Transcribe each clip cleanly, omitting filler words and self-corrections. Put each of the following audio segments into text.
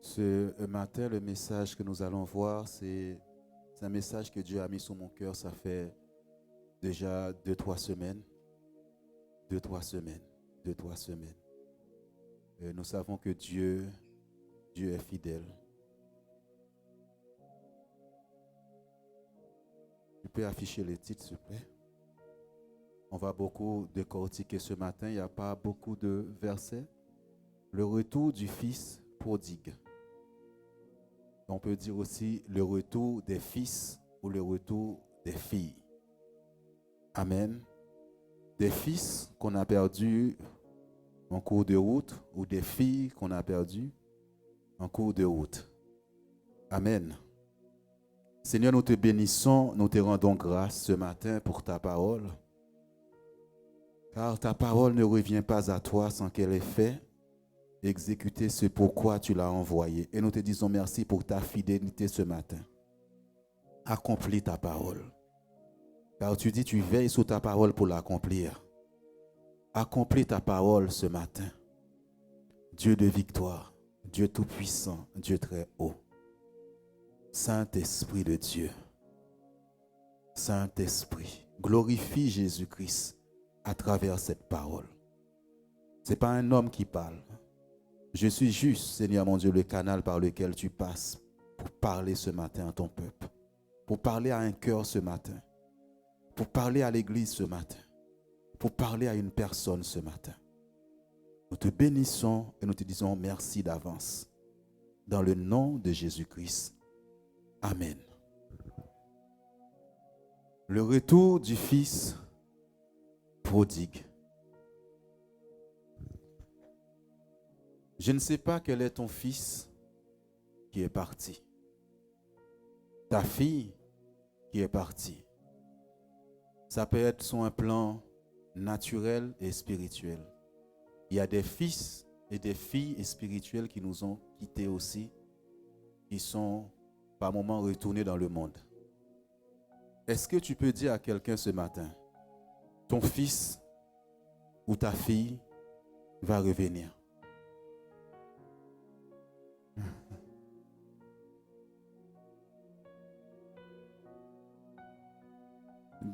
Ce matin, le message que nous allons voir, c'est un message que Dieu a mis sur mon cœur. Ça fait déjà 2-3 semaines. 2-3 semaines. 2-3 semaines. Nous savons que Dieu est fidèle. Tu peux afficher les titres, s'il te plaît. On va beaucoup décortiquer ce matin. Il n'y a pas beaucoup de versets. Le retour du fils prodigue. On peut dire aussi le retour des fils ou le retour des filles. Amen. Des fils qu'on a perdus en cours de route ou des filles qu'on a perdues en cours de route. Amen. Seigneur, nous te bénissons, nous te rendons grâce ce matin pour ta parole. Car ta parole ne revient pas à toi sans qu'elle ait fait exécuter ce pourquoi tu l'as envoyé. Et nous te disons merci pour ta fidélité ce matin. Accomplis ta parole. Car tu dis tu veilles sur ta parole pour l'accomplir. Accomplis ta parole ce matin. Dieu de victoire, Dieu tout-puissant, Dieu très haut. Saint-Esprit de Dieu. Saint-Esprit, glorifie Jésus-Christ à travers cette parole. Ce n'est pas un homme qui parle. Je suis juste, Seigneur mon Dieu, le canal par lequel tu passes pour parler ce matin à ton peuple, pour parler à un cœur ce matin, pour parler à l'église ce matin, pour parler à une personne ce matin. Nous te bénissons et nous te disons merci d'avance. Dans le nom de Jésus-Christ. Amen. Le retour du Fils prodigue. Je ne sais pas quel est ton fils qui est parti. Ta fille qui est partie. Ça peut être sur un plan naturel et spirituel. Il y a des fils et des filles spirituels qui nous ont quittés aussi, qui sont par moments retournés dans le monde. Est-ce que tu peux dire à quelqu'un ce matin, ton fils ou ta fille va revenir?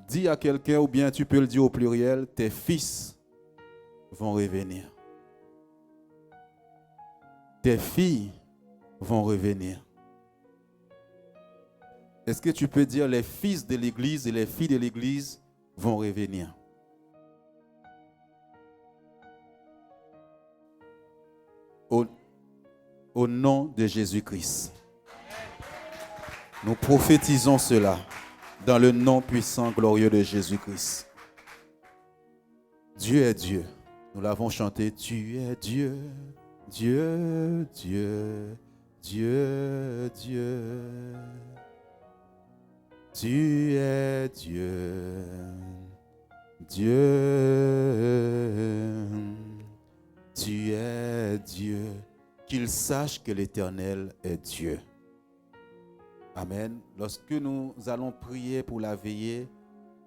Dis à quelqu'un, ou bien tu peux le dire au pluriel, tes fils vont revenir. Tes filles vont revenir. Est-ce que tu peux dire les fils de l'église et les filles de l'église vont revenir? Au nom de Jésus-Christ. Nous prophétisons cela dans le nom puissant, glorieux de Jésus-Christ. Dieu est Dieu. Nous l'avons chanté. Tu es Dieu, Dieu, Dieu, Dieu, Dieu. Tu es Dieu, Dieu. Tu es Dieu. Qu'il sache que l'Éternel est Dieu. Amen. Lorsque nous allons prier pour la veillée,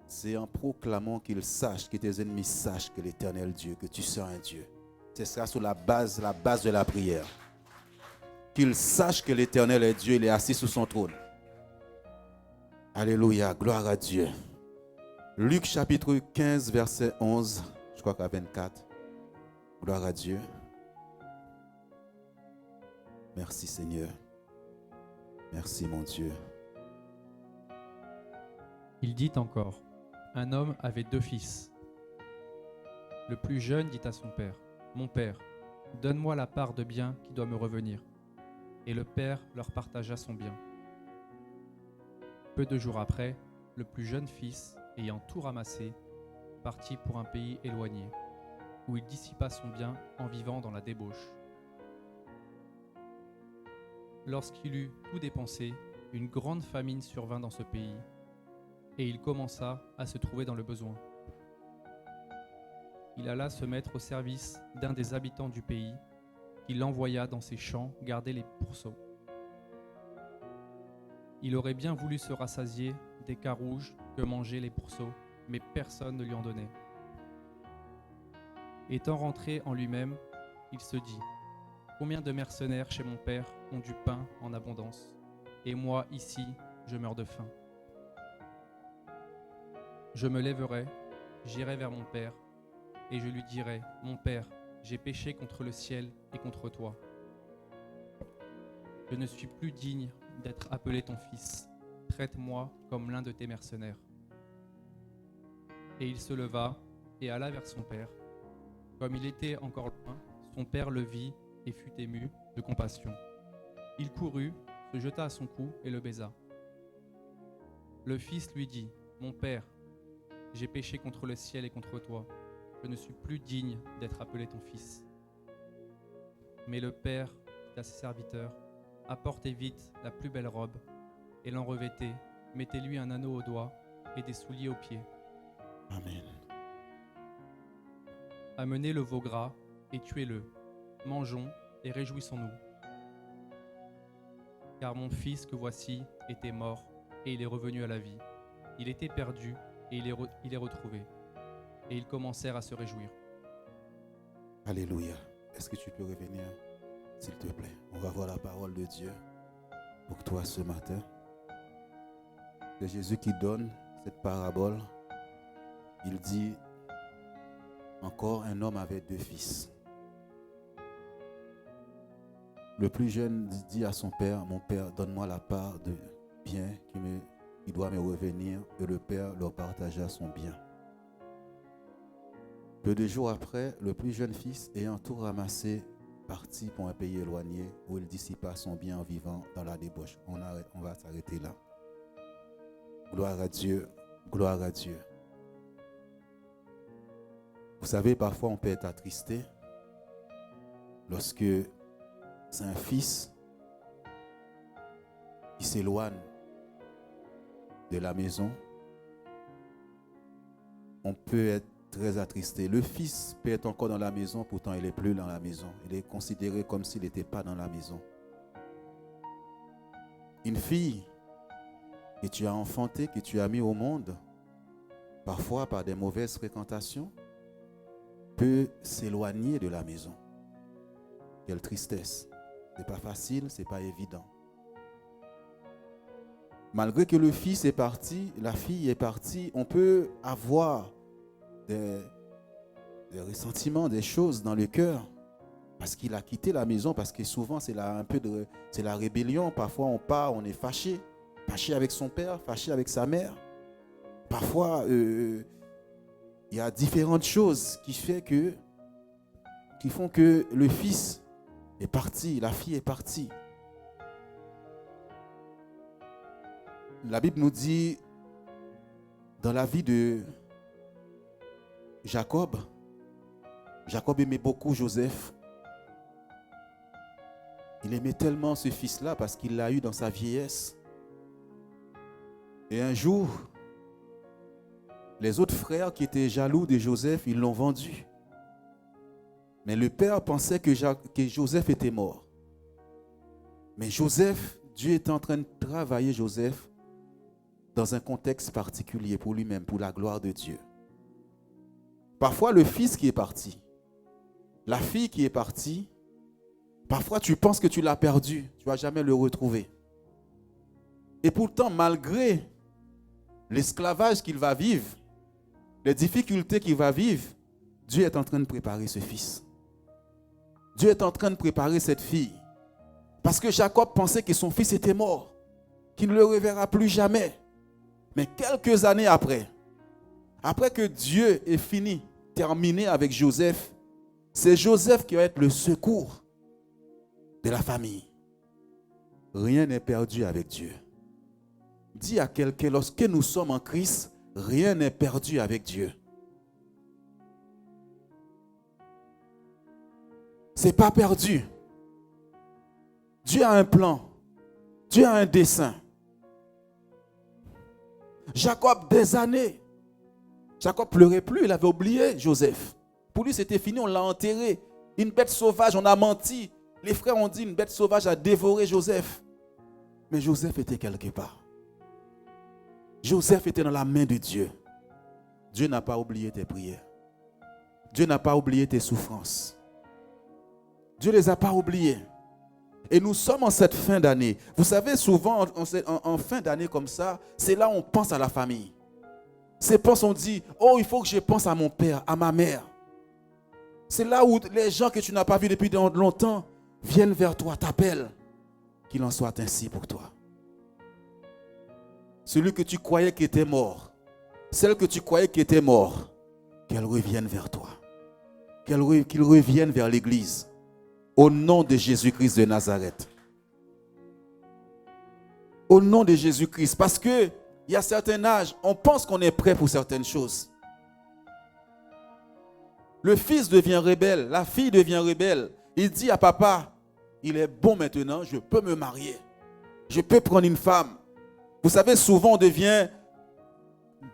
c'est en proclamant qu'ils sachent, que tes ennemis sachent que l'Éternel Dieu, que tu sois un Dieu. Ce sera sur la base de la prière. Qu'ils sachent que l'Éternel est Dieu, il est assis sur son trône. Alléluia, gloire à Dieu. Luc chapitre 15, verset 11, je crois qu'à 24. Gloire à Dieu. Merci Seigneur. Merci mon Dieu. Il dit encore, un homme avait 2 fils. Le plus jeune dit à son père, « Mon père, donne-moi la part de bien qui doit me revenir. » Et le père leur partagea son bien. Peu de jours après, le plus jeune fils, ayant tout ramassé, partit pour un pays éloigné, où il dissipa son bien en vivant dans la débauche. Lorsqu'il eut tout dépensé, une grande famine survint dans ce pays, et il commença à se trouver dans le besoin. Il alla se mettre au service d'un des habitants du pays, qui l'envoya dans ses champs garder les pourceaux. Il aurait bien voulu se rassasier des carouges que mangeaient les pourceaux, mais personne ne lui en donnait. Étant rentré en lui-même, il se dit « Combien de mercenaires chez mon père ont du pain en abondance, et moi, ici, je meurs de faim. Je me lèverai, j'irai vers mon père, et je lui dirai, mon père, j'ai péché contre le ciel et contre toi. Je ne suis plus digne d'être appelé ton fils. Traite-moi comme l'un de tes mercenaires. Et il se leva et alla vers son père. Comme il était encore loin, son père le vit et fut ému de compassion. Il courut, se jeta à son cou et le baisa. Le fils lui dit, mon père, j'ai péché contre le ciel et contre toi. Je ne suis plus digne d'être appelé ton fils. Mais le père dit à ses serviteurs, apportez vite la plus belle robe et l'en revêtez, mettez-lui un anneau au doigt et des souliers aux pieds. Amen. Amenez le veau gras et tuez-le. Mangeons et réjouissons-nous. Car mon fils que voici était mort et il est revenu à la vie. Il était perdu et il est retrouvé. Et ils commencèrent à se réjouir. Alléluia. Est-ce que tu peux revenir, s'il te plaît? On va voir la parole de Dieu pour toi ce matin. C'est Jésus qui donne cette parabole. Il dit, encore un homme avait 2 fils. Le plus jeune dit à son père, mon père, donne-moi la part de bien qui doit me revenir. Et le père leur partagea son bien. Peu de jours après, le plus jeune fils, ayant tout ramassé, partit pour un pays éloigné où il dissipa son bien en vivant dans la débauche. On va s'arrêter là. Gloire à Dieu, gloire à Dieu. Vous savez, parfois on peut être attristé lorsque c'est un fils qui s'éloigne de la maison. On peut être très attristé. Le fils peut être encore dans la maison, pourtant il n'est plus dans la maison. Il est considéré comme s'il n'était pas dans la maison. Une fille que tu as enfantée, que tu as mis au monde, parfois par des mauvaises fréquentations, peut s'éloigner de la maison. Quelle tristesse. Ce n'est pas facile, ce n'est pas évident. Malgré que le fils est parti, la fille est partie, on peut avoir des ressentiments, des choses dans le cœur parce qu'il a quitté la maison, parce que souvent c'est la rébellion. Parfois on part, on est fâché avec son père, fâché avec sa mère. Parfois il y a différentes choses qui font que le fils est parti, la fille est partie. La Bible nous dit dans la vie de Jacob aimait beaucoup Joseph. Il aimait tellement ce fils-là parce qu'il l'a eu dans sa vieillesse. Et un jour, les autres frères qui étaient jaloux de Joseph, ils l'ont vendu. Mais le père pensait que Joseph était mort. Mais Joseph, Dieu était en train de travailler Joseph dans un contexte particulier pour lui-même, pour la gloire de Dieu. Parfois, le fils qui est parti, la fille qui est partie, parfois tu penses que tu l'as perdu, tu ne vas jamais le retrouver. Et pourtant, malgré l'esclavage qu'il va vivre, les difficultés qu'il va vivre, Dieu est en train de préparer ce fils. Dieu est en train de préparer cette fille. Parce que Jacob pensait que son fils était mort, qu'il ne le reverra plus jamais. Mais quelques années après que Dieu ait terminé avec Joseph, c'est Joseph qui va être le secours de la famille. Rien n'est perdu avec Dieu. Dis à quelqu'un, lorsque nous sommes en Christ, rien n'est perdu avec Dieu. C'est pas perdu. Dieu a un plan. Dieu a un dessein. Jacob, des années. Jacob pleurait plus, il avait oublié Joseph. Pour lui, c'était fini, on l'a enterré. Une bête sauvage, on a menti. Les frères ont dit, une bête sauvage a dévoré Joseph. Mais Joseph était quelque part. Joseph était dans la main de Dieu. Dieu n'a pas oublié tes prières. Dieu n'a pas oublié tes souffrances. Dieu ne les a pas oubliés. Et nous sommes en cette fin d'année. Vous savez, souvent, en fin d'année comme ça, c'est là où on pense à la famille. On dit, oh, il faut que je pense à mon père, à ma mère. C'est là où les gens que tu n'as pas vus depuis longtemps viennent vers toi, t'appellent. Qu'il en soit ainsi pour toi. Celui que tu croyais qui était mort, celle que tu croyais qui était mort, qu'elle revienne vers toi. Qu'il revienne vers l'église. Au nom de Jésus-Christ de Nazareth. Au nom de Jésus-Christ. Parce qu'il y a certains âges, on pense qu'on est prêt pour certaines choses. Le fils devient rebelle, la fille devient rebelle. Il dit à papa, il est bon maintenant, je peux me marier. Je peux prendre une femme. Vous savez, souvent on devient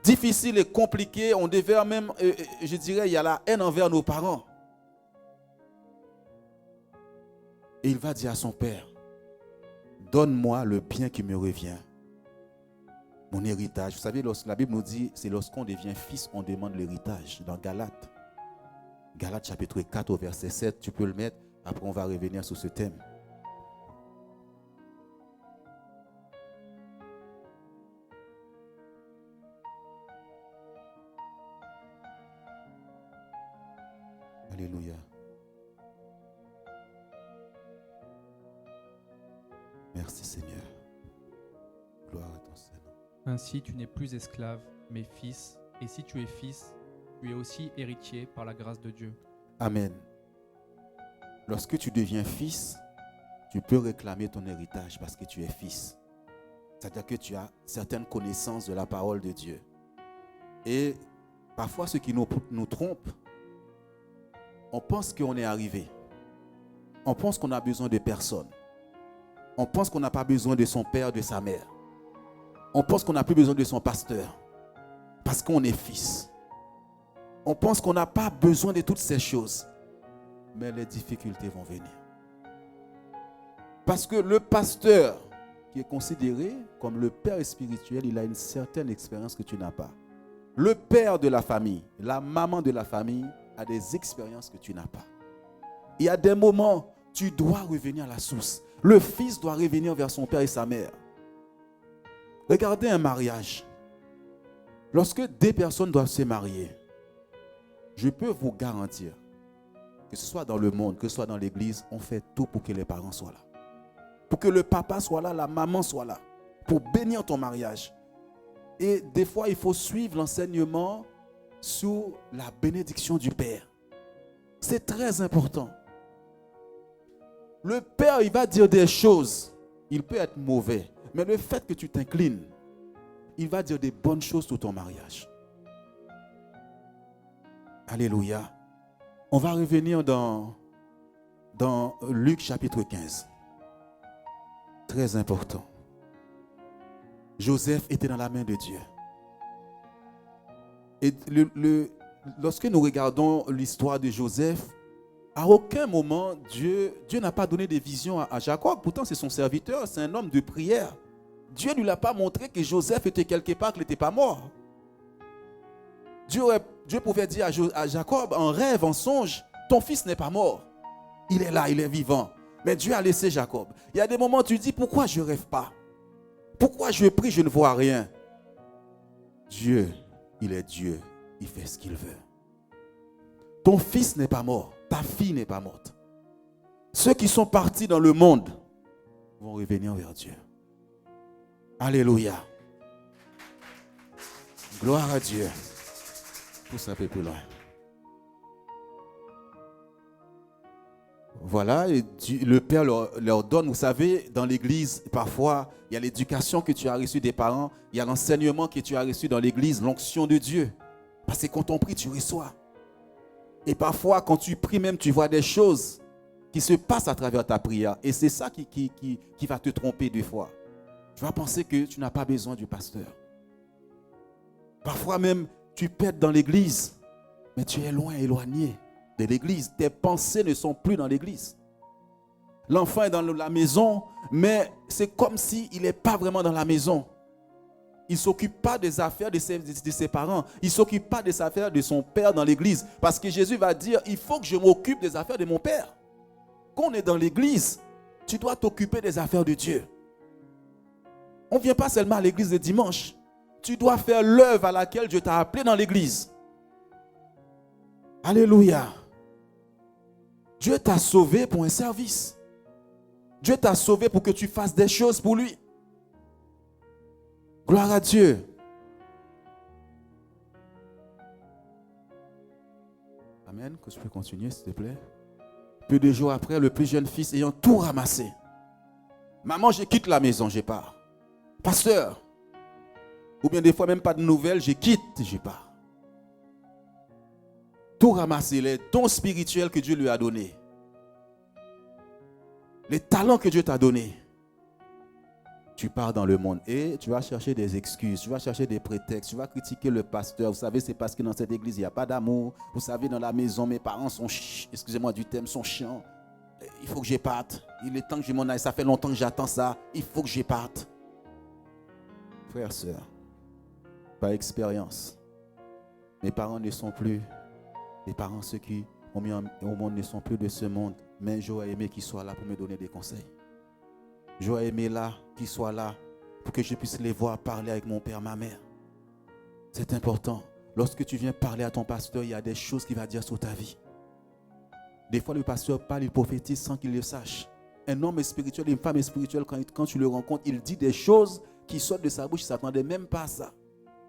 difficile et compliqué. On devient même, je dirais, il y a la haine envers nos parents. Et il va dire à son père, donne-moi le bien qui me revient. Mon héritage. Vous savez, la Bible nous dit, c'est lorsqu'on devient fils qu'on demande l'héritage. Dans Galates. Galates chapitre 4 au verset 7, tu peux le mettre. Après, on va revenir sur ce thème. Alléluia. Merci Seigneur. Gloire à ton Seigneur. Ainsi, tu n'es plus esclave, mais fils. Et si tu es fils, tu es aussi héritier par la grâce de Dieu. Amen. Lorsque tu deviens fils, tu peux réclamer ton héritage parce que tu es fils. C'est-à-dire que tu as certaines connaissances de la parole de Dieu. Et parfois, ce qui nous trompe, on pense qu'on est arrivé. On pense qu'on a besoin de personne. On pense qu'on n'a pas besoin de son père, de sa mère. On pense qu'on n'a plus besoin de son pasteur. Parce qu'on est fils. On pense qu'on n'a pas besoin de toutes ces choses. Mais les difficultés vont venir. Parce que le pasteur, qui est considéré comme le père spirituel, il a une certaine expérience que tu n'as pas. Le père de la famille, la maman de la famille a des expériences que tu n'as pas. Il y a des moments, tu dois revenir à la source. Le fils doit revenir vers son père et sa mère. Regardez un mariage. Lorsque deux personnes doivent se marier, je peux vous garantir, que ce soit dans le monde, que ce soit dans l'église, on fait tout pour que les parents soient là. Pour que le papa soit là, la maman soit là. Pour bénir ton mariage. Et des fois, il faut suivre l'enseignement sous la bénédiction du Père. C'est très important. Le Père, il va dire des choses. Il peut être mauvais. Mais le fait que tu t'inclines, il va dire des bonnes choses sur ton mariage. Alléluia. On va revenir dans Luc chapitre 15. Très important. Joseph était dans la main de Dieu. Et lorsque nous regardons l'histoire de Joseph, à aucun moment, Dieu n'a pas donné des visions à Jacob. Pourtant, c'est son serviteur, c'est un homme de prière. Dieu ne lui a pas montré que Joseph était quelque part, qu'il n'était pas mort. Dieu pouvait dire à Jacob, en rêve, en songe, ton fils n'est pas mort. Il est là, il est vivant. Mais Dieu a laissé Jacob. Il y a des moments où tu dis, pourquoi je ne rêve pas? Pourquoi je prie, je ne vois rien? Dieu, il est Dieu. Il fait ce qu'il veut. Ton fils n'est pas mort. Ta fille n'est pas morte. Ceux qui sont partis dans le monde vont revenir vers Dieu. Alléluia. Gloire à Dieu. Pousse un peu plus loin. Voilà, et le Père leur donne, vous savez, dans l'église, parfois, il y a l'éducation que tu as reçue des parents, il y a l'enseignement que tu as reçu dans l'église, l'onction de Dieu. Parce que quand on prie, tu reçois. Et parfois, quand tu pries même, tu vois des choses qui se passent à travers ta prière. Et c'est ça qui va te tromper des fois. Tu vas penser que tu n'as pas besoin du pasteur. Parfois même, tu pètes dans l'église, mais tu es loin, éloigné de l'église. Tes pensées ne sont plus dans l'église. L'enfant est dans la maison, mais c'est comme s'il n'est pas vraiment dans la maison. Il ne s'occupe pas des affaires de ses parents. Il ne s'occupe pas des affaires de son père dans l'église. Parce que Jésus va dire, il faut que je m'occupe des affaires de mon père. Quand on est dans l'église, tu dois t'occuper des affaires de Dieu. On ne vient pas seulement à l'église le dimanche. Tu dois faire l'œuvre à laquelle Dieu t'a appelé dans l'église. Alléluia. Dieu t'a sauvé pour un service. Dieu t'a sauvé pour que tu fasses des choses pour lui. Gloire à Dieu. Amen. Que je peux continuer, s'il te plaît. Peu de jours après, le plus jeune fils ayant tout ramassé. Maman, je quitte la maison, je pars. Pasteur. Ou bien des fois, même pas de nouvelles, je quitte, je pars. Tout ramasser, les dons spirituels que Dieu lui a donnés. Les talents que Dieu t'a donnés. Tu pars dans le monde et tu vas chercher des excuses, tu vas chercher des prétextes, tu vas critiquer le pasteur. Vous savez, c'est parce que dans cette église, il n'y a pas d'amour. Vous savez, dans la maison, mes parents sont, excusez-moi du terme, sont chiants. Il faut que je parte. Il est temps que je m'en aille. Ça fait longtemps que j'attends ça. Il faut que je parte. Frères, sœurs, par expérience, mes parents ne sont plus, les parents, ceux qui ont mis au monde ne sont plus de ce monde. Mais j'aurais aimé qu'ils soient là pour me donner des conseils. J'aurais aimé là qu'ils soient là pour que je puisse les voir parler avec mon père, ma mère. C'est important. Lorsque tu viens parler à ton pasteur, il y a des choses qu'il va dire sur ta vie. Des fois, le pasteur parle, il prophétise sans qu'il le sache. Un homme spirituel, une femme spirituelle, quand tu le rencontres, il dit des choses qui sortent de sa bouche, il ne s'attendait même pas à ça.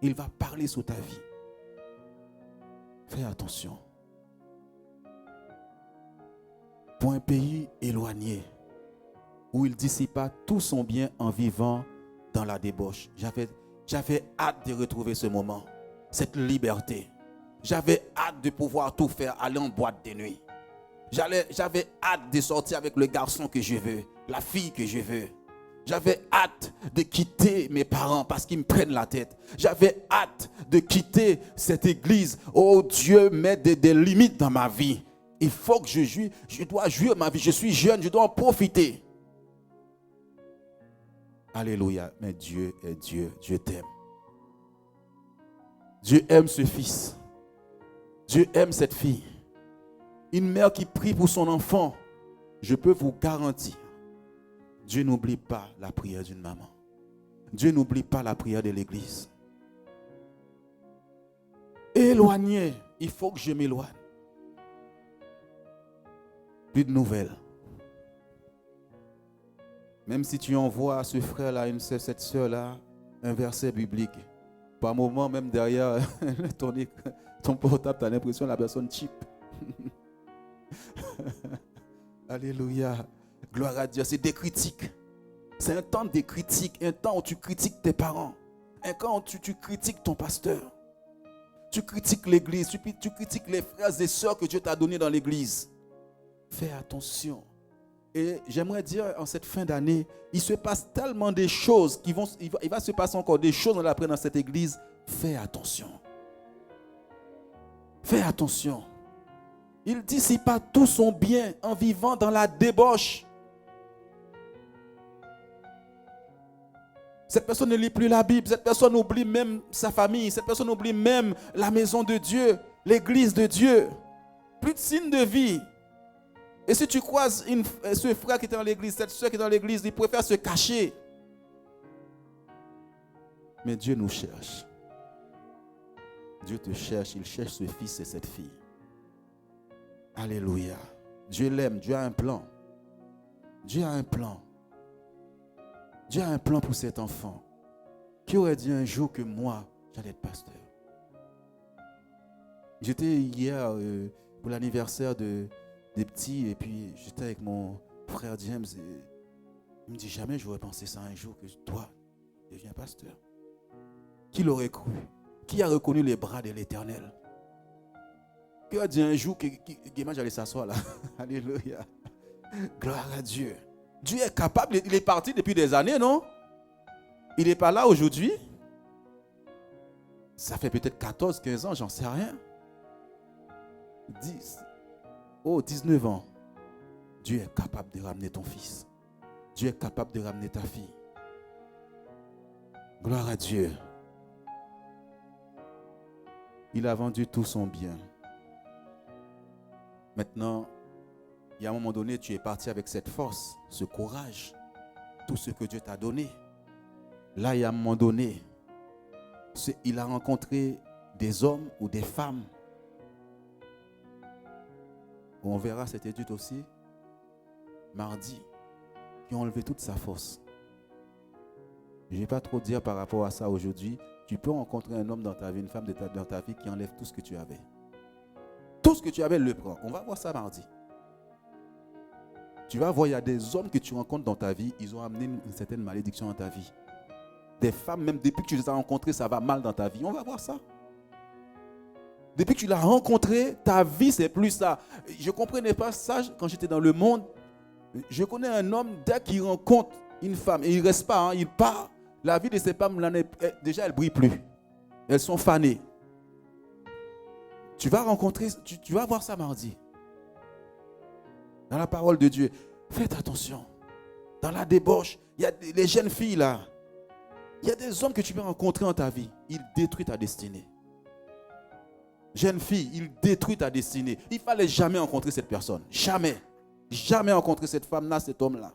Il va parler sur ta vie. Fais attention. Pour un pays éloigné, où il dissipa tout son bien en vivant dans la débauche. J'avais hâte de retrouver ce moment, cette liberté. J'avais hâte de pouvoir tout faire, aller en boîte de nuit. J'avais hâte de sortir avec le garçon que je veux, la fille que je veux. J'avais hâte de quitter mes parents parce qu'ils me prennent la tête. J'avais hâte de quitter cette église. Oh Dieu, met des limites dans ma vie. Il faut que je dois jouir ma vie. Je suis jeune, je dois en profiter. Alléluia. Mais Dieu est Dieu. Dieu t'aime. Dieu aime ce fils. Dieu aime cette fille. Une mère qui prie pour son enfant, je peux vous garantir, Dieu n'oublie pas la prière d'une maman. Dieu n'oublie pas la prière de l'église. Éloigné, il faut que je m'éloigne. Plus de nouvelles. Même si tu envoies à ce frère-là, cette soeur-là, un verset biblique, par moment, même derrière ton portable, tu as l'impression que la personne cheap. Alléluia. Gloire à Dieu. C'est des critiques. C'est un temps de critiques. Un temps où tu critiques tes parents. Un temps où tu critiques ton pasteur. Tu critiques l'église. Tu critiques les frères et sœurs que Dieu t'a donnés dans l'église. Fais attention. Et j'aimerais dire, en cette fin d'année, il se passe tellement de choses il va se passer encore des choses dans cette église. Fais attention. Fais attention. Il dissipa tout son bien en vivant dans la débauche. Cette personne ne lit plus la Bible. Cette personne oublie même sa famille. Cette personne oublie même la maison de Dieu, l'église de Dieu. Plus de signe de vie. Et si tu croises ce frère qui est dans l'église, cette soeur qui est dans l'église, il préfère se cacher. Mais Dieu nous cherche. Dieu te cherche. Il cherche ce fils et cette fille. Alléluia. Dieu l'aime. Dieu a un plan. Dieu a un plan. Dieu a un plan pour cet enfant. Qui aurait dit un jour que moi, j'allais être pasteur? J'étais hier pour l'anniversaire des petits et puis j'étais avec mon frère James et il me dit jamais j'aurais pensé ça un jour que toi, deviens pasteur. Qui l'aurait cru? Qui a reconnu les bras de l'Éternel? Qui a dit un jour que j'allais s'asseoir là? Alléluia. Gloire à Dieu. Dieu est capable, il est parti depuis des années, non? Il n'est pas là aujourd'hui. Ça fait peut-être 14, 15 ans, j'en sais rien. 19 ans. Dieu est capable de ramener ton fils. Dieu est capable de ramener ta fille. Gloire à Dieu. Il a vendu tout son bien. Maintenant, Et à un moment donné, tu es parti avec cette force, ce courage, tout ce que Dieu t'a donné. Là, il y a un moment donné, il a rencontré des hommes ou des femmes. On verra cette étude aussi mardi, qui ont enlevé toute sa force. Je ne vais pas trop dire par rapport à ça aujourd'hui. Tu peux rencontrer un homme dans ta vie, une femme dans ta vie qui enlève tout ce que tu avais. Tout ce que tu avais, le prend. On va voir ça mardi. Tu vas voir, il y a des hommes que tu rencontres dans ta vie, ils ont amené une certaine malédiction dans ta vie. Des femmes, même depuis que tu les as rencontrées, ça va mal dans ta vie. On va voir ça. Depuis que tu l'as rencontré, ta vie, c'est plus ça. Je ne comprenais pas ça quand j'étais dans le monde. Je connais un homme, dès qu'il rencontre une femme, et il ne reste pas, hein, il part. La vie de ces femmes, déjà, elle ne brille plus. Elles sont fanées. Tu vas rencontrer, tu vas voir ça mardi. Dans la parole de Dieu. Faites attention. Dans la débauche, il y a les jeunes filles là. Il y a des hommes que tu peux rencontrer dans ta vie. Ils détruisent ta destinée. Jeune fille, ils détruisent ta destinée. Il ne fallait jamais rencontrer cette personne. Jamais. Jamais rencontrer cette femme-là, cet homme-là.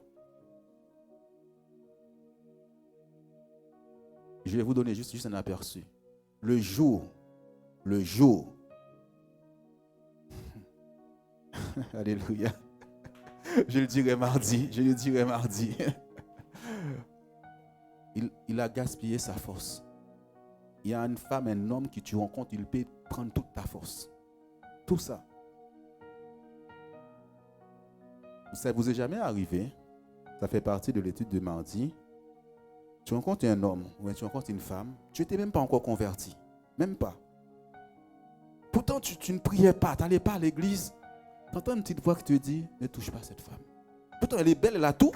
Je vais vous donner juste un aperçu. Le jour. Alléluia. Je le dirai mardi. Il a gaspillé sa force. Il y a une femme, un homme que tu rencontres, il peut prendre toute ta force. Tout ça. Ça ne vous est jamais arrivé. Ça fait partie de l'étude de mardi. Tu rencontres un homme ou tu rencontres une femme, tu n'étais même pas encore converti. Même pas. Pourtant, tu ne priais pas, tu n'allais pas à l'église. Tu entends une petite voix qui te dit, ne touche pas cette femme. Pourtant, elle est belle, elle a tout.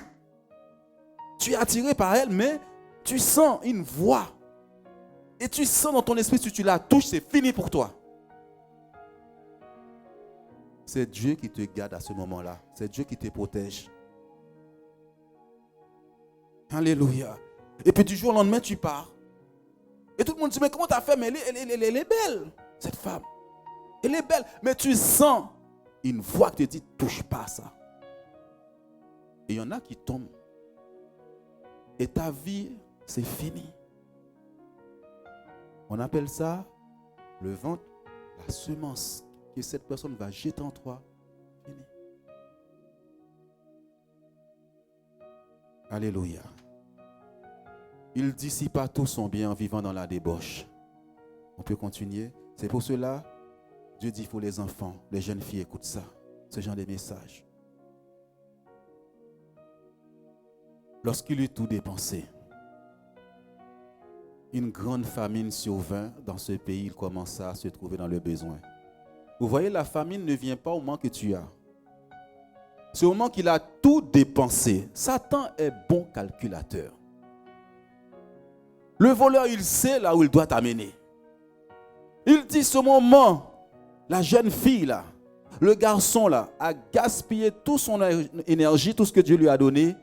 Tu es attiré par elle, mais tu sens une voix. Et tu sens dans ton esprit, si tu la touches, c'est fini pour toi. C'est Dieu qui te garde à ce moment-là. C'est Dieu qui te protège. Alléluia. Et puis du jour au lendemain, tu pars. Et tout le monde dit, mais comment tu as fait? Mais elle est belle, cette femme. Elle est belle. Mais tu sens une voix qui te dit, touche pas à ça. Et il y en a qui tombent. Et ta vie, c'est fini. On appelle ça le ventre, la semence que cette personne va jeter en toi. Fini. Alléluia. Il dissipa tout son bien en vivant dans la débauche. On peut continuer. C'est pour cela, Dieu dit, il faut les enfants, les jeunes filles écoutent ça. Ce genre de messages. Lorsqu'il eut tout dépensé, une grande famine survint dans ce pays. Il commença à se trouver dans le besoin. Vous voyez, la famine ne vient pas au moment que tu as. C'est au moment qu'il a tout dépensé. Satan est bon calculateur. Le voleur, il sait là où il doit t'amener. Il dit, ce moment, la jeune fille là, le garçon là, a gaspillé toute son énergie, tout ce que Dieu lui a donné.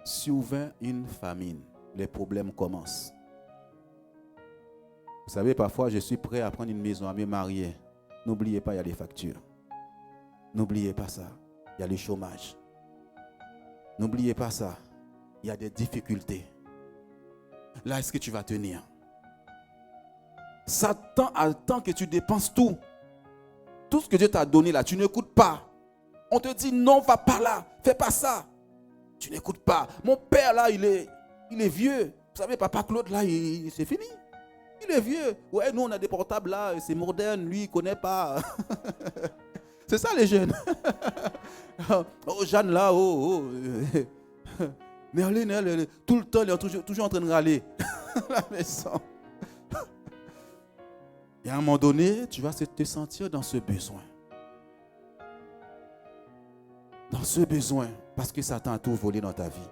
Survint une famine. Les problèmes commencent. Vous savez, parfois, je suis prêt à prendre une maison, à me marier. N'oubliez pas, il y a les factures. N'oubliez pas ça. Il y a le chômage. N'oubliez pas ça. Il y a des difficultés. Là, est-ce que tu vas tenir? Satan attend que tu dépenses tout. Tout ce que Dieu t'a donné là, tu n'écoutes pas. On te dit non, va pas là, fais pas ça. Tu n'écoutes pas. Mon père là, il est vieux. Vous savez, papa Claude là, c'est fini. Il est vieux. Ouais, nous on a des portables là, c'est moderne, lui il connaît pas. C'est ça les jeunes. Oh Jeanne là, oh. Nerlé, tout le temps, il est toujours en train de râler. La maison. Et à un moment donné, tu vas te sentir dans ce besoin. Dans ce besoin, parce que Satan a tout volé dans ta vie.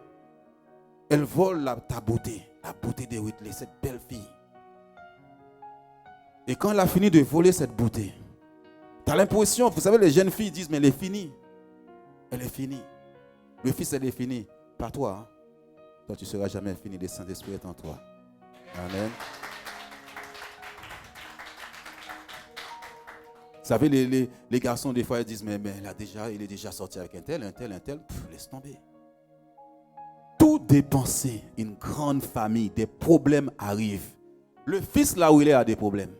Elle vole ta beauté, la beauté de Whitley, cette belle fille. Et quand elle a fini de voler cette beauté, tu as l'impression, vous savez, les jeunes filles disent, mais elle est finie. Elle est finie. Le fils, elle est finie. Pas toi. Hein? Toi, tu ne seras jamais fini. Le Saint-Esprit est en toi. Amen. savez, les garçons, des fois, ils disent, mais il est déjà sorti avec un tel. Laisse tomber. Tout dépenser, une grande famille, des problèmes arrivent. Le fils, là où il est, a des problèmes.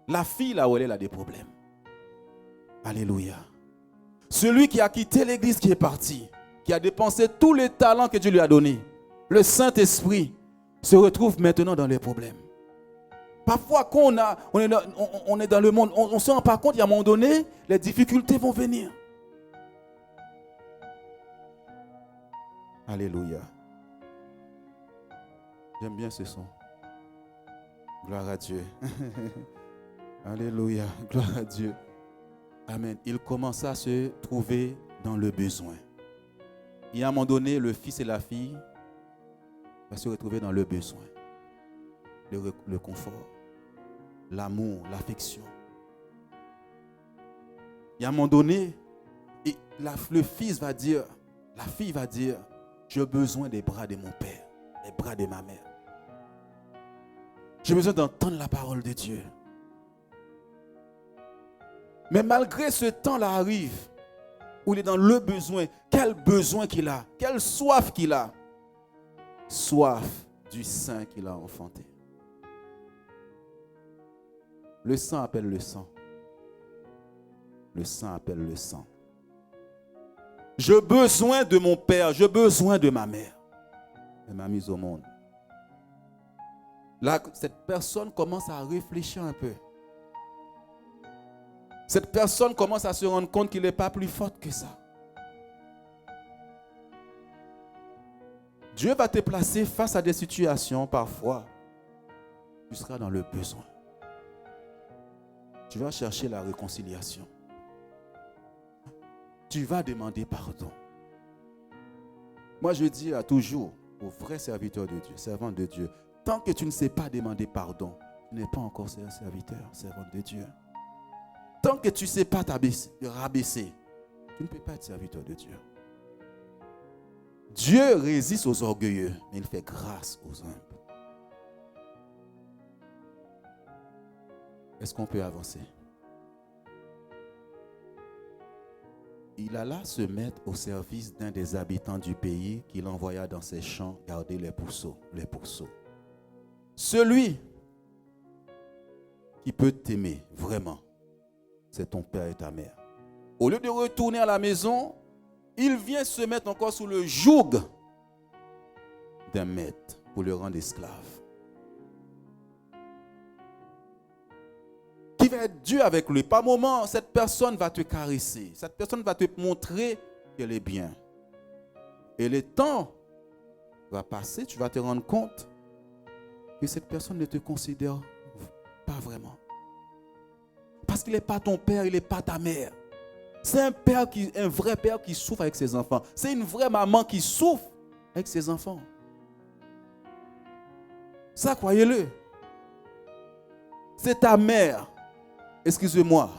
La fille, là où elle est, a des problèmes. Alléluia. Celui qui a quitté l'église, qui est parti, qui a dépensé tous les talents que Dieu lui a donnés, le Saint-Esprit, se retrouve maintenant dans les problèmes. Parfois, quand on est dans le monde, on ne se rend pas compte, il y a un moment donné, les difficultés vont venir. Alléluia. J'aime bien ce son. Gloire à Dieu. Alléluia. Gloire à Dieu. Amen. Il commença à se trouver dans le besoin. Et à un moment donné, le fils et la fille vont se retrouver dans le besoin. Le confort, l'amour, l'affection. Et à un moment donné, le fils va dire, la fille va dire, j'ai besoin des bras de mon père, des bras de ma mère. J'ai besoin d'entendre la parole de Dieu. Mais malgré ce temps-là arrive, où il est dans le besoin, quel besoin qu'il a, quelle soif qu'il a. Soif du sein qu'il a enfanté. Le sang appelle le sang. Le sang appelle le sang. J'ai besoin de mon père, j'ai besoin de ma mère. Elle m'a mise au monde. Là, cette personne commence à réfléchir un peu. Cette personne commence à se rendre compte qu'il n'est pas plus forte que ça. Dieu va te placer face à des situations, parfois, tu seras dans le besoin. Tu vas chercher la réconciliation. Tu vas demander pardon. Moi, je dis toujours aux vrais serviteurs de Dieu, servants de Dieu, tant que tu ne sais pas demander pardon, tu n'es pas encore un serviteur, servant de Dieu. Tant que tu ne sais pas rabaisser, tu ne peux pas être serviteur de Dieu. Dieu résiste aux orgueilleux, mais il fait grâce aux humbles. Est-ce qu'on peut avancer? Il alla se mettre au service d'un des habitants du pays qu'il envoya dans ses champs garder les pourceaux. Celui qui peut t'aimer vraiment, c'est ton père et ta mère. Au lieu de retourner à la maison, il vient se mettre encore sous le joug d'un maître pour le rendre esclave. Qui va être Dieu avec lui. Par moment, cette personne va te caresser. Cette personne va te montrer qu'elle est bien. Et le temps va passer, tu vas te rendre compte que cette personne ne te considère pas vraiment. Parce qu'il n'est pas ton père, il n'est pas ta mère. C'est un vrai père qui souffre avec ses enfants. C'est une vraie maman qui souffre avec ses enfants. Ça, croyez-le. C'est ta mère. Excusez-moi.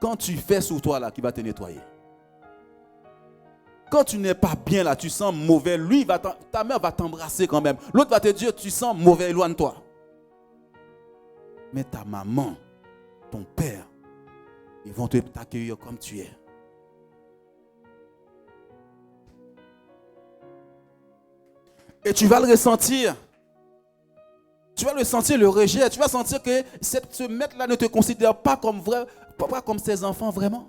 Quand tu fais sur toi là, qui va te nettoyer. Quand tu n'es pas bien là, tu sens mauvais, ta mère va t'embrasser quand même. L'autre va te dire, tu sens mauvais, éloigne-toi. Mais ta maman, ton père, ils vont t'accueillir comme tu es. Et tu vas le ressentir. Tu vas le sentir, le rejet. Tu vas sentir que ce maître-là ne te considère pas comme vrai, pas comme ses enfants vraiment.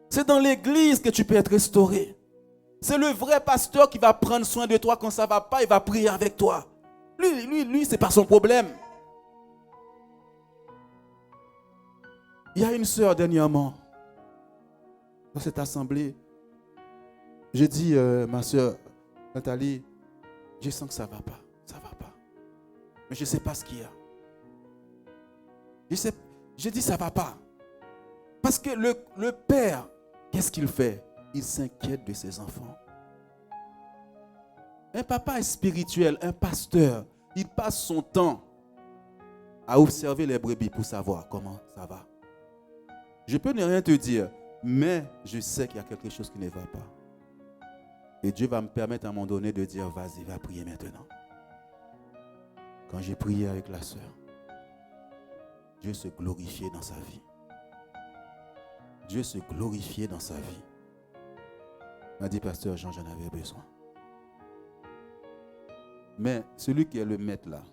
C'est dans l'église que tu peux être restauré. C'est le vrai pasteur qui va prendre soin de toi quand ça ne va pas, il va prier avec toi. Lui, c'est pas son problème. Il y a une sœur dernièrement, dans cette assemblée, j'ai dit, ma sœur Nathalie, je sens que ça ne va pas. Mais je ne sais pas ce qu'il y a. J'ai dit ça ne va pas. Parce que le père, qu'est-ce qu'il fait? Il s'inquiète de ses enfants. Un papa est spirituel, un pasteur, il passe son temps à observer les brebis pour savoir comment ça va. Je peux ne rien te dire, mais je sais qu'il y a quelque chose qui ne va pas. Et Dieu va me permettre à un moment donné de dire, vas-y, va prier maintenant. Quand j'ai prié avec la sœur, Dieu se glorifiait dans sa vie. Dieu se glorifiait dans sa vie. Il m'a dit, pasteur Jean, j'en avais besoin. Mais celui qui est le maître là,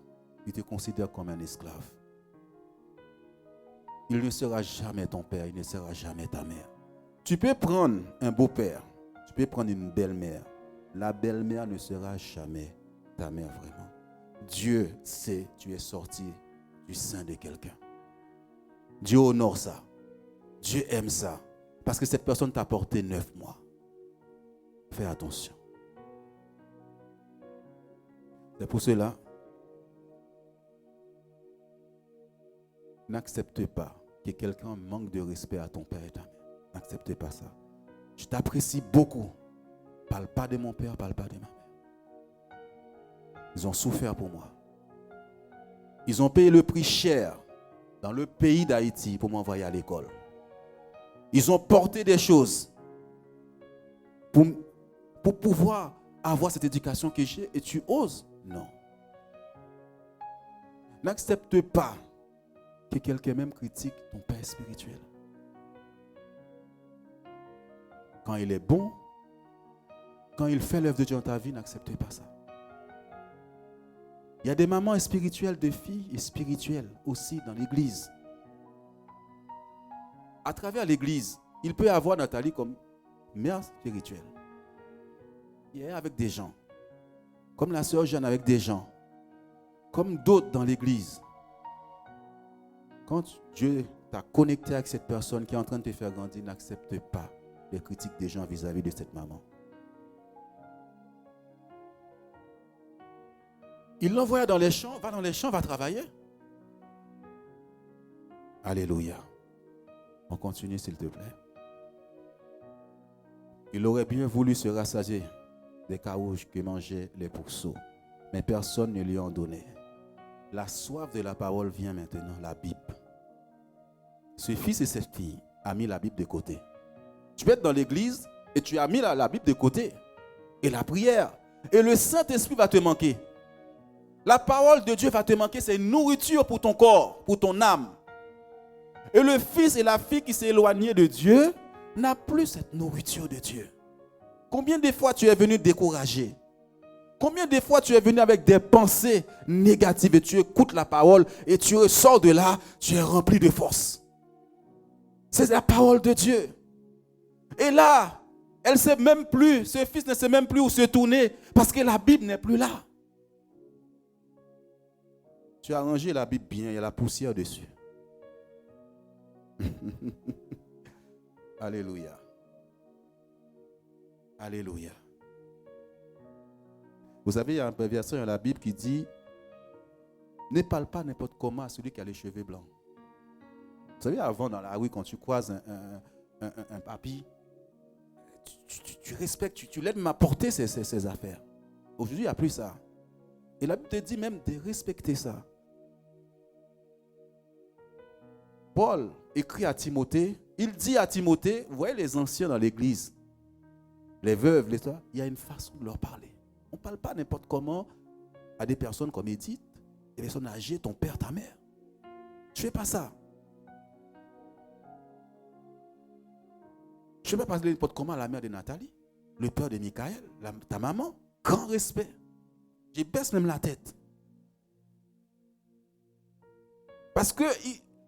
il te considère comme un esclave. Il ne sera jamais ton père, il ne sera jamais ta mère. Tu peux prendre un beau-père, tu peux prendre une belle-mère. La belle-mère ne sera jamais ta mère vraiment. Dieu sait que tu es sorti du sein de quelqu'un. Dieu honore ça. Dieu aime ça. Parce que cette personne t'a porté 9 mois. Fais attention. C'est pour cela, n'accepte pas que quelqu'un manque de respect à ton père et ta mère. N'accepte pas ça. Je t'apprécie beaucoup. Parle pas de mon père, parle pas de ma mère. Ils ont souffert pour moi. Ils ont payé le prix cher dans le pays d'Haïti pour m'envoyer à l'école. Ils ont porté des choses pour pouvoir avoir cette éducation que j'ai et tu oses. Non. N'accepte pas que quelqu'un même critique ton père spirituel. Quand il est bon, quand il fait l'œuvre de Dieu dans ta vie, n'acceptez pas ça. Il y a des mamans spirituelles, des filles spirituelles aussi dans l'église. À travers l'église, il peut y avoir Nathalie comme mère spirituelle. Il est avec des gens. Comme la sœur Jeanne avec des gens. Comme d'autres dans l'église. Quand Dieu t'a connecté avec cette personne qui est en train de te faire grandir, n'accepte pas les critiques des gens vis-à-vis de cette maman. Il l'envoya dans les champs, va travailler. Alléluia. On continue s'il te plaît. Il aurait bien voulu se rassasier des carouges que mangeaient les pourceaux, mais personne ne lui en donnait. La soif de la parole vient maintenant, la Bible. Ce fils et cette fille a mis la Bible de côté. Tu peux être dans l'église et tu as mis la Bible de côté. Et la prière. Et le Saint-Esprit va te manquer. La parole de Dieu va te manquer, c'est une nourriture pour ton corps, pour ton âme. Et le fils et la fille qui s'est éloigné de Dieu n'a plus cette nourriture de Dieu. Combien de fois tu es venu découragé? Combien de fois tu es venu avec des pensées négatives et tu écoutes la parole et tu ressors de là, tu es rempli de force. C'est la parole de Dieu. Et là, elle ne sait même plus, ce fils ne sait même plus où se tourner parce que la Bible n'est plus là. Tu as rangé la Bible bien, il y a la poussière dessus. Alléluia. Alléluia. Vous savez, il y a un verset dans la Bible qui dit « Ne parle pas n'importe comment à celui qui a les cheveux blancs. » Vous savez, avant dans la rue, quand tu croises un papy, tu respectes, tu l'aides m'apporter ses affaires. Aujourd'hui, il n'y a plus ça. Et la Bible te dit même de respecter ça. Paul écrit à Timothée, il dit à Timothée, vous voyez les anciens dans l'église, les veuves, les soeurs, il y a une façon de leur parler. On ne parle pas n'importe comment à des personnes comme Edith, des personnes âgées, ton père, ta mère. Je ne fais pas ça. Je ne fais pas parler n'importe comment à la mère de Nathalie, le père de Michael, ta maman. Grand respect. Je baisse même la tête. Parce que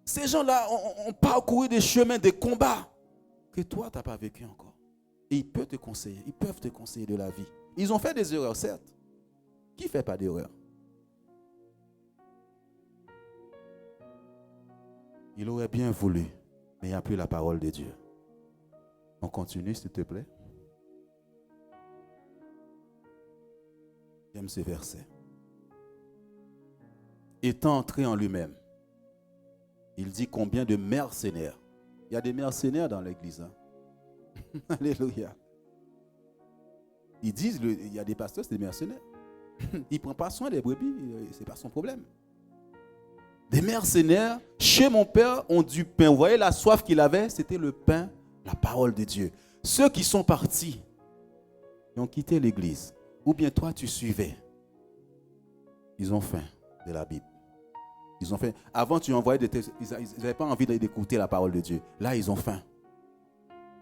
ces gens-là ont parcouru des chemins, des combats que toi, tu n'as pas vécu encore. Et ils peuvent te conseiller de la vie. Ils ont fait des erreurs, certes. Qui ne fait pas d'erreurs? Il aurait bien voulu, mais il n'y a plus la parole de Dieu. On continue, s'il te plaît. J'aime ce verset. Étant entré en lui-même, il dit combien de mercenaires. Il y a des mercenaires dans l'église. Hein? Alléluia. Ils disent, il y a des pasteurs, c'est des mercenaires. Il ne prend pas soin des brebis, ce n'est pas son problème. Des mercenaires, chez mon père, ont du pain. Vous voyez la soif qu'il avait, c'était le pain, la parole de Dieu. Ceux qui sont partis, ils ont quitté l'église. Ou bien toi, tu suivais. Ils ont faim de la Bible. Ils ont faim. Avant, tu envoyais ils n'avaient pas envie d'écouter la parole de Dieu. Là, ils ont faim.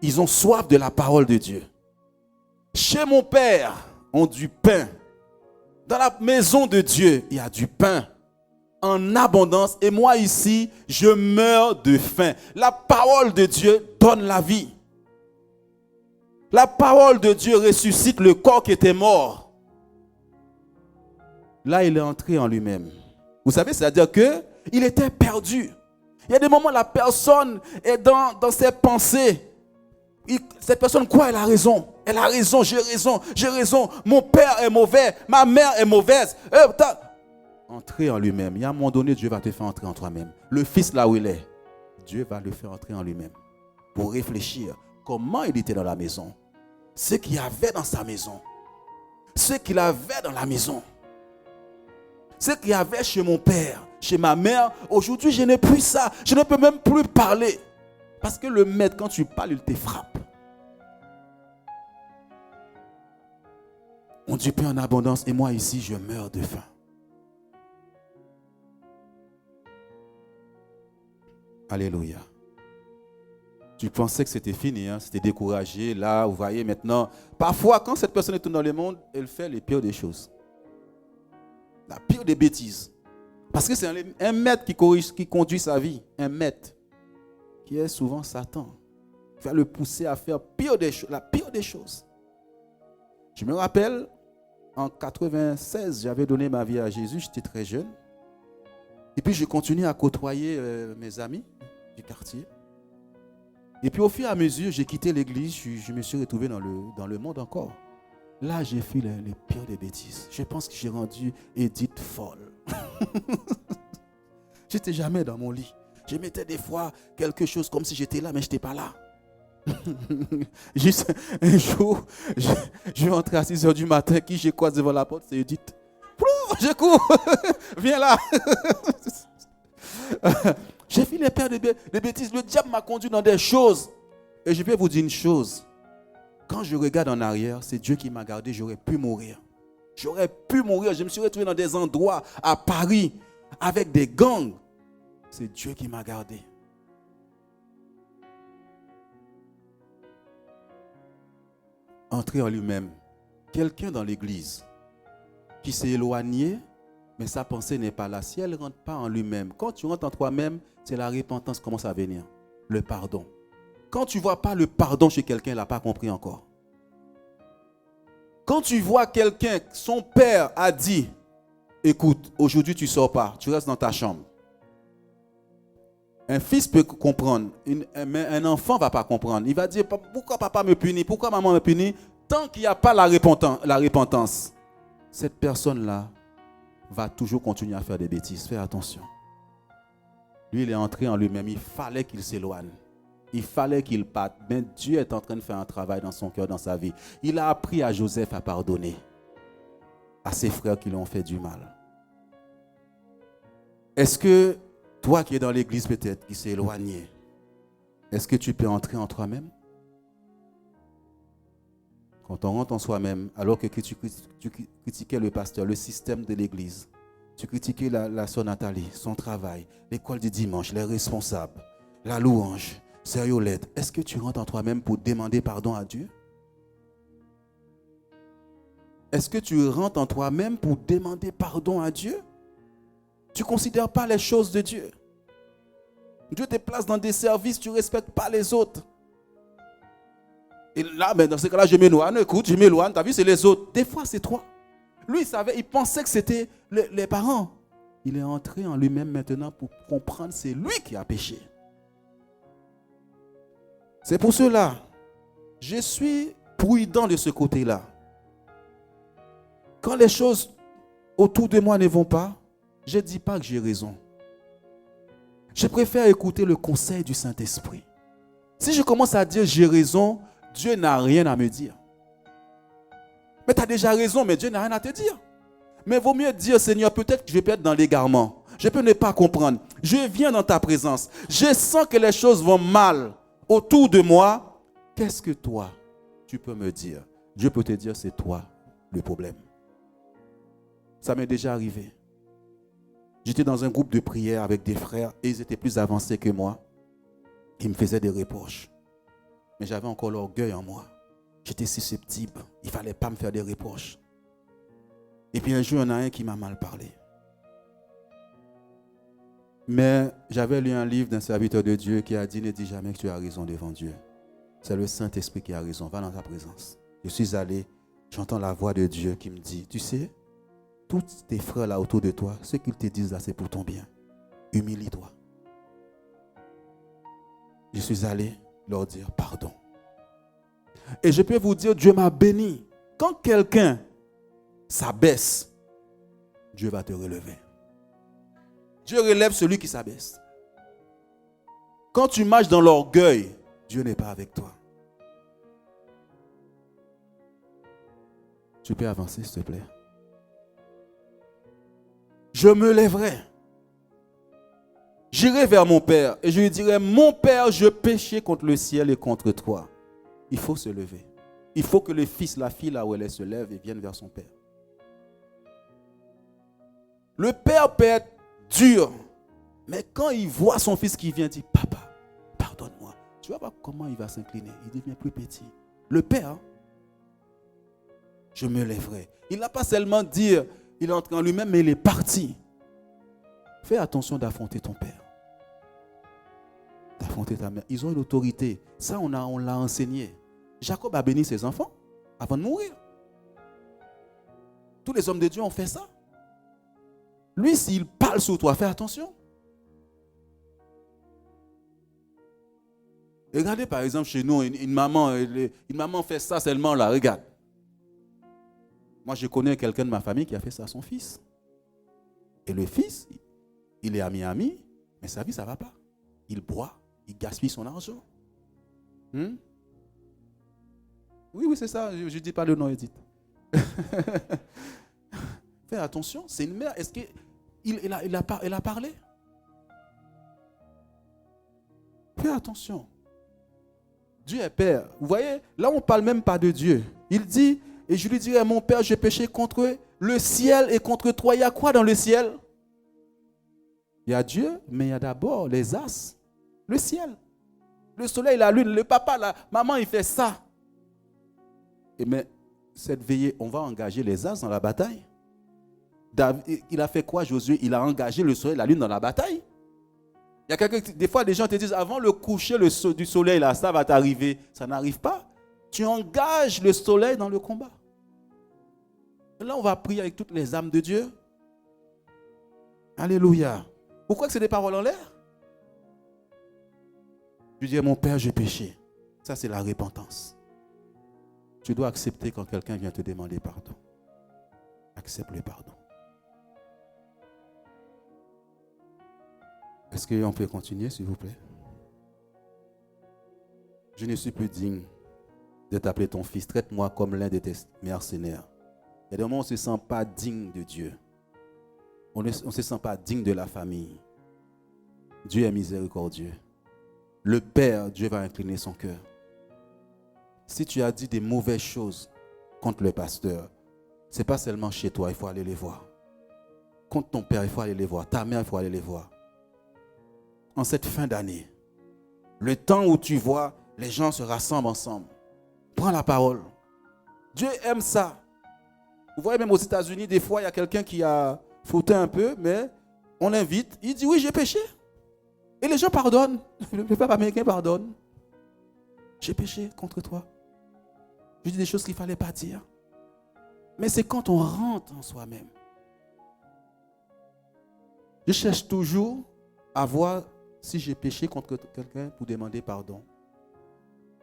Ils ont soif de la parole de Dieu. Chez mon Père, on a du pain. Dans la maison de Dieu, il y a du pain en abondance. Et moi ici, je meurs de faim. La parole de Dieu donne la vie. La parole de Dieu ressuscite le corps qui était mort. Là, il est entré en lui-même. Vous savez, c'est-à-dire qu'il était perdu. Il y a des moments où la personne est dans ses pensées. Cette personne croit qu'elle a raison. Elle a raison, j'ai raison. Mon père est mauvais, ma mère est mauvaise. Entrer en lui-même. Il y a un moment donné, Dieu va te faire entrer en toi-même. Le fils là où il est, Dieu va le faire entrer en lui-même. Pour réfléchir comment il était dans la maison. Ce qu'il y avait dans sa maison. Ce qu'il avait dans la maison. Ce qu'il y avait chez mon père, chez ma mère. Aujourd'hui, je n'ai plus ça. Je ne peux même plus parler. Parce que le maître, quand tu parles, il te frappe. On dit pain en abondance et moi ici, je meurs de faim. Alléluia. Tu pensais que c'était fini, hein? C'était découragé. Là, vous voyez maintenant. Parfois, quand cette personne est dans le monde, elle fait les pires des choses. La pire des bêtises. Parce que c'est un maître qui conduit sa vie. Un maître. Qui est souvent Satan. Qui va le pousser à faire la pire des choses. Je me rappelle, en 96, j'avais donné ma vie à Jésus. J'étais très jeune. Et puis, je continuais à côtoyer mes amis du quartier. Et puis, au fur et à mesure, j'ai quitté l'église. Je me suis retrouvé dans le monde encore. Là, j'ai fait les pires des bêtises. Je pense que j'ai rendu Edith folle. J'étais jamais dans mon lit. Je mettais des fois quelque chose comme si j'étais là, mais je n'étais pas là. Juste un jour, je vais rentrer à 6h du matin. Qui je croise devant la porte, c'est Edith. Je cours. Viens là. J'ai fait les pires des bêtises. Le diable m'a conduit dans des choses. Et je vais vous dire une chose. Quand je regarde en arrière, c'est Dieu qui m'a gardé. J'aurais pu mourir. J'aurais pu mourir. Je me suis retrouvé dans des endroits à Paris avec des gangs. C'est Dieu qui m'a gardé. Entrer en lui-même. Quelqu'un dans l'église qui s'est éloigné, mais sa pensée n'est pas là. Si elle ne rentre pas en lui-même, quand tu rentres en toi-même, c'est la repentance qui commence à venir. Le pardon. Quand tu ne vois pas le pardon chez quelqu'un, il n'a pas compris encore. Quand tu vois quelqu'un, son père a dit, écoute, aujourd'hui tu ne sors pas, tu restes dans ta chambre. Un fils peut comprendre, mais un enfant ne va pas comprendre. Il va dire, pourquoi papa me punit, pourquoi maman me punit? Tant qu'il n'y a pas la repentance, cette personne-là va toujours continuer à faire des bêtises. Fais attention. Lui, il est entré en lui-même. Il fallait qu'il s'éloigne. Il fallait qu'il parte. Mais Dieu est en train de faire un travail dans son cœur, dans sa vie. Il a appris à Joseph à pardonner à ses frères qui lui ont fait du mal. Est-ce que toi qui es dans l'église peut-être, qui s'est éloigné, est-ce que tu peux entrer en toi-même? Quand on rentre en soi-même, alors que tu critiquais le pasteur, le système de l'église, tu critiquais la sœur Nathalie, son travail, l'école du dimanche, les responsables, la louange, sériolette, est-ce que tu rentres en toi-même pour demander pardon à Dieu? Est-ce que tu rentres en toi-même pour demander pardon à Dieu? Tu ne considères pas les choses de Dieu. Dieu te place dans des services, tu ne respectes pas les autres. Et là, dans ce cas-là, je m'éloigne. Écoute, je m'éloigne. Tu as vu, c'est les autres. Des fois, c'est toi. Lui, il pensait que c'était les parents. Il est entré en lui-même maintenant pour comprendre que c'est lui qui a péché. C'est pour cela, je suis prudent de ce côté-là. Quand les choses autour de moi ne vont pas, je ne dis pas que j'ai raison. Je préfère écouter le conseil du Saint-Esprit. Si je commence à dire j'ai raison, Dieu n'a rien à me dire. Mais tu as déjà raison, mais Dieu n'a rien à te dire. Mais vaut mieux dire, Seigneur, peut-être que je vais être dans l'égarement. Je peux ne pas comprendre. Je viens dans ta présence. Je sens que les choses vont mal autour de moi. Qu'est-ce que toi, tu peux me dire? Dieu peut te dire, c'est toi le problème. Ça m'est déjà arrivé. J'étais dans un groupe de prière avec des frères et ils étaient plus avancés que moi. Ils me faisaient des reproches. Mais j'avais encore l'orgueil en moi. J'étais susceptible. Il ne fallait pas me faire des reproches. Et puis un jour, il y en a un qui m'a mal parlé. Mais j'avais lu un livre d'un serviteur de Dieu qui a dit, ne dis jamais que tu as raison devant Dieu. C'est le Saint-Esprit qui a raison. Va dans ta présence. Je suis allé, j'entends la voix de Dieu qui me dit, tu sais, tous tes frères là autour de toi, ce qu'ils te disent là, c'est pour ton bien. Humilie-toi. Je suis allé leur dire pardon. Et je peux vous dire, Dieu m'a béni. Quand quelqu'un s'abaisse, Dieu va te relever. Dieu relève celui qui s'abaisse. Quand tu marches dans l'orgueil, Dieu n'est pas avec toi. Tu peux avancer, s'il te plaît. Je me lèverai. J'irai vers mon Père et je lui dirai, mon Père, je péchais contre le ciel et contre toi. Il faut se lever. Il faut que le fils, la fille, là où elle est, se lève et vienne vers son Père. Le Père peut être dur, mais quand il voit son fils qui vient, il dit, papa, pardonne-moi. Tu vas voir comment il va s'incliner. Il devient plus petit. Le Père, je me lèverai. Il n'a pas seulement dit, il est entré en lui-même, mais il est parti. Fais attention d'affronter ton père. D'affronter ta mère. Ils ont une autorité. Ça, on l'a enseigné. Jacob a béni ses enfants avant de mourir. Tous les hommes de Dieu ont fait ça. Lui, s'il parle sur toi, fais attention. Regardez par exemple chez nous, une maman fait ça seulement là, regarde. Moi, je connais quelqu'un de ma famille qui a fait ça à son fils. Et le fils, il est à Miami, mais sa vie, ça ne va pas. Il boit, il gaspille son argent. Oui, c'est ça. Je ne dis pas le nom, Edith. Fais attention, c'est une mère. Est-ce qu'elle a parlé? Fais attention. Dieu est Père. Vous voyez, là, on ne parle même pas de Dieu. Il dit, et je lui dirai, mon Père, j'ai péché contre le ciel et contre toi. Il y a quoi dans le ciel? Il y a Dieu, mais il y a d'abord les astres, le ciel, le soleil, la lune, le papa, la maman, il fait ça. Et mais cette veillée, on va engager les astres dans la bataille. David, il a fait quoi, Josué? Il a engagé le soleil, la lune dans la bataille. Il y a des fois, des gens te disent, avant le coucher du soleil, là, ça va t'arriver. Ça n'arrive pas. Tu engages le soleil dans le combat. Et là, on va prier avec toutes les âmes de Dieu. Alléluia. Pourquoi que c'est des paroles en l'air? Je dis, mon Père, j'ai péché. Ça, c'est la repentance. Tu dois accepter quand quelqu'un vient te demander pardon. Accepte le pardon. Est-ce qu'on peut continuer, s'il vous plaît? Je ne suis plus digne de t'appeler ton fils. Traite-moi comme l'un de tes mercenaires. Et de moment, on ne se sent pas digne de Dieu. On ne se sent pas digne de la famille. Dieu est miséricordieux. Le Père, Dieu va incliner son cœur. Si tu as dit des mauvaises choses contre le pasteur, ce n'est pas seulement chez toi, il faut aller les voir. Contre ton père, il faut aller les voir. Ta mère, il faut aller les voir. En cette fin d'année, le temps où tu vois les gens se rassemblent ensemble, prends la parole. Dieu aime ça. Vous voyez, même aux États-Unis, des fois, il y a quelqu'un qui a fauté un peu, mais on l'invite. Il dit, oui, j'ai péché. Et les gens pardonnent. Le peuple américain pardonne. J'ai péché contre toi. Je dis des choses qu'il ne fallait pas dire. Mais c'est quand on rentre en soi-même. Je cherche toujours à voir si j'ai péché contre quelqu'un pour demander pardon.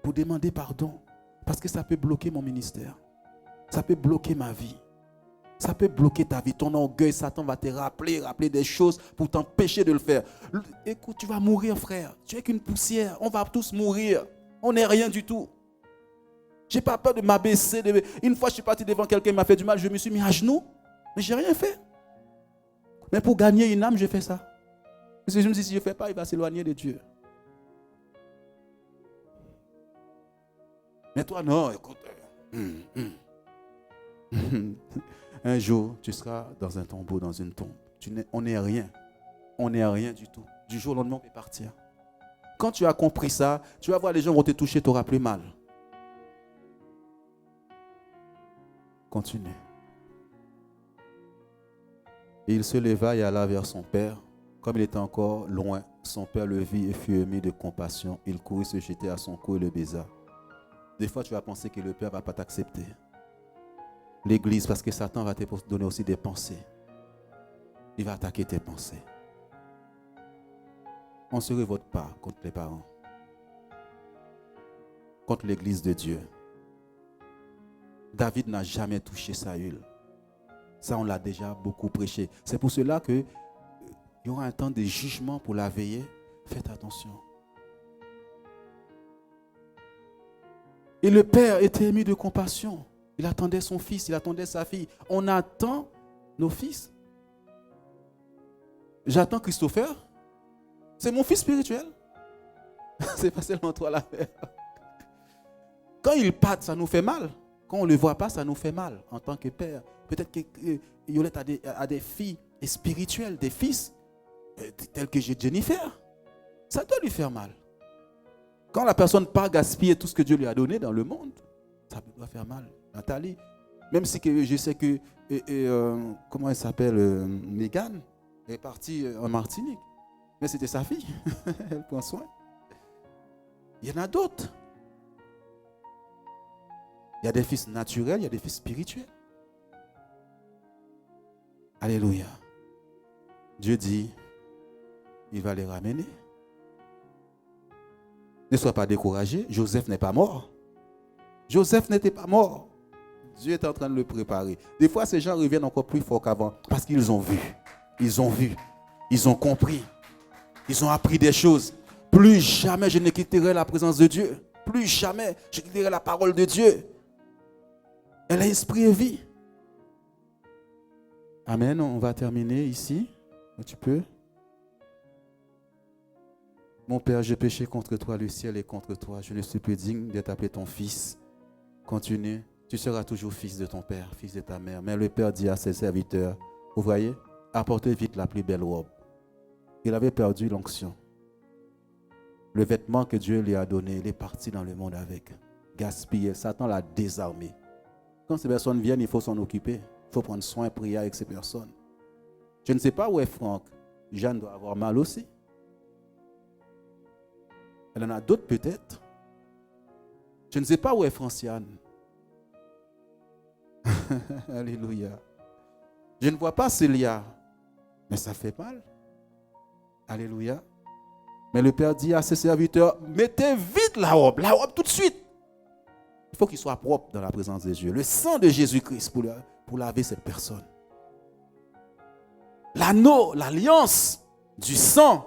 Pour demander pardon. Parce que ça peut bloquer mon ministère. Ça peut bloquer ma vie. Ça peut bloquer ta vie. Ton orgueil, Satan va te rappeler des choses pour t'empêcher de le faire. Écoute, tu vas mourir, frère. Tu es qu'une poussière. On va tous mourir. On n'est rien du tout. Je n'ai pas peur de m'abaisser. Une fois, je suis parti devant quelqu'un qui m'a fait du mal. Je me suis mis à genoux. Mais je n'ai rien fait. Mais pour gagner une âme, je fais ça. Parce que je me dis, si je ne fais pas, il va s'éloigner de Dieu. Mais toi, non, écoute. Un jour, tu seras dans un tombeau, dans une tombe. On n'est rien. On n'est rien du tout. Du jour au lendemain, on peut partir. Quand tu as compris ça, tu vas voir les gens vont te toucher, tu n'auras plus mal. Continue. Et il se leva et alla vers son père. Comme il était encore loin, son père le vit et fut ému de compassion. Il courut se jeter à son cou et le baisa. Des fois, tu vas penser que le père ne va pas t'accepter. L'église, parce que Satan va te donner aussi des pensées. Il va attaquer tes pensées. On ne se révolte pas contre les parents, contre l'église de Dieu. David n'a jamais touché Saül. Ça, on l'a déjà beaucoup prêché. C'est pour cela qu'il y aura un temps de jugement pour la veiller. Faites attention. Et le père était ému de compassion. Il attendait son fils, il attendait sa fille. On attend nos fils. J'attends Christopher. C'est mon fils spirituel. C'est pas seulement toi l'affaire. Quand il part, ça nous fait mal. Quand on ne le voit pas, ça nous fait mal en tant que père. Peut-être que Yolette a des filles spirituelles, des fils, tels que j'ai Jennifer. Ça doit lui faire mal. Quand la personne part gaspiller tout ce que Dieu lui a donné dans le monde, ça doit faire mal. Nathalie, même si je sais que, comment elle s'appelle, Mégane, elle est partie en Martinique. Mais c'était sa fille. Elle prend soin. Il y en a d'autres. Il y a des fils naturels, il y a des fils spirituels. Alléluia. Dieu dit, il va les ramener. Ne sois pas découragé. Joseph n'est pas mort. Joseph n'était pas mort. Dieu est en train de le préparer. Des fois, ces gens reviennent encore plus fort qu'avant parce qu'ils ont vu. Ils ont vu. Ils ont compris. Ils ont appris des choses. Plus jamais je ne quitterai la présence de Dieu. Plus jamais je quitterai la parole de Dieu. Elle est esprit et vie. Amen. On va terminer ici. Tu peux. Mon Père, j'ai péché contre toi, le ciel est contre toi. Je ne suis plus digne d'être appelé ton fils. Continue. Tu seras toujours fils de ton père, fils de ta mère. Mais le Père dit à ses serviteurs, vous voyez, apportez vite la plus belle robe. Il avait perdu l'onction. Le vêtement que Dieu lui a donné, il est parti dans le monde avec. Gaspillé. Satan l'a désarmé. Quand ces personnes viennent, il faut s'en occuper. Il faut prendre soin, prier avec ces personnes. Je ne sais pas où est Franck. Jeanne doit avoir mal aussi. Elle en a d'autres peut-être. Je ne sais pas où est Franciane. Alléluia. Je ne vois pas Célia. Mais ça fait mal. Alléluia. Mais le Père dit à ses serviteurs, mettez vite la robe tout de suite. Il faut qu'il soit propre dans la présence de Dieu. Le sang de Jésus-Christ pour laver cette personne. L'anneau, l'alliance du sang,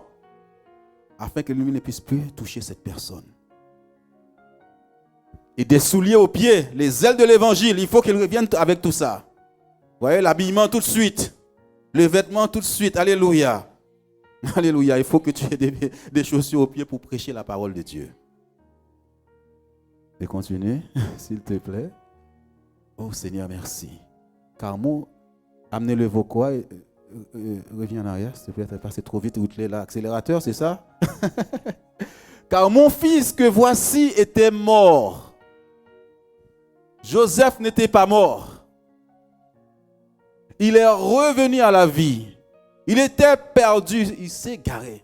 afin que lui ne puisse plus toucher cette personne. Et des souliers aux pieds, les ailes de l'évangile, il faut qu'il revienne avec tout ça. Vous voyez, l'habillement tout de suite, le vêtement tout de suite, alléluia. Alléluia, il faut que tu aies des chaussures aux pieds pour prêcher la parole de Dieu. Et continue, s'il te plaît. Oh Seigneur, merci. Carmo, amenez-le vos quoi. Reviens en arrière, s'il te plaît, tu es passé trop vite, l'accélérateur, c'est ça? Car mon fils que voici était mort. Joseph n'était pas mort. Il est revenu à la vie. Il était perdu, il s'est garé.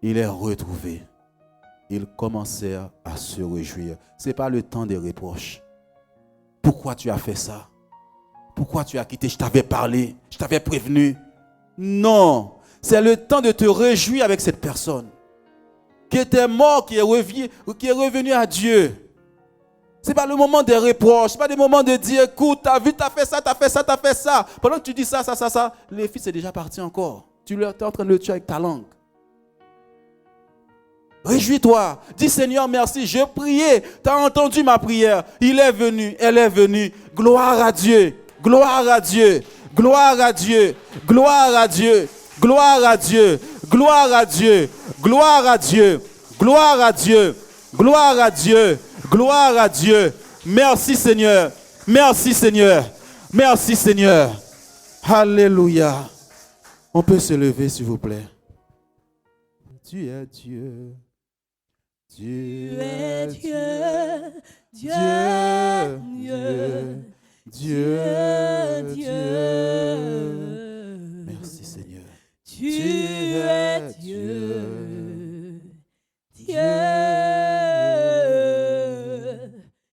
Il est retrouvé. Ils commencèrent à se réjouir. Ce n'est pas le temps des reproches. Pourquoi tu as fait ça? Pourquoi tu as quitté? Je t'avais parlé, je t'avais prévenu. Non, c'est le temps de te réjouir avec cette personne qui était mort, qui est revenu à Dieu. Ce n'est pas le moment des reproches, ce n'est pas le moment de dire, écoute, t'as vu, t'as fait ça, t'as fait ça, t'as fait ça. Pendant que tu dis ça, les fils sont déjà partis encore. Tu es en train de le tuer avec ta langue. Réjouis-toi, dis Seigneur merci, je priais, tu as entendu ma prière, il est venu, elle est venue, gloire à Dieu, gloire à Dieu, gloire à Dieu, gloire à Dieu, gloire à Dieu, gloire à Dieu, gloire à Dieu, gloire à Dieu, gloire à Dieu, gloire à Dieu, merci Seigneur, merci Seigneur, merci Seigneur, alléluia. On peut se lever s'il vous plaît. Tu es Dieu. Tu Tu es Dieu, Dieu, Dieu, Dieu, Dieu. Merci Seigneur. Tu es Dieu.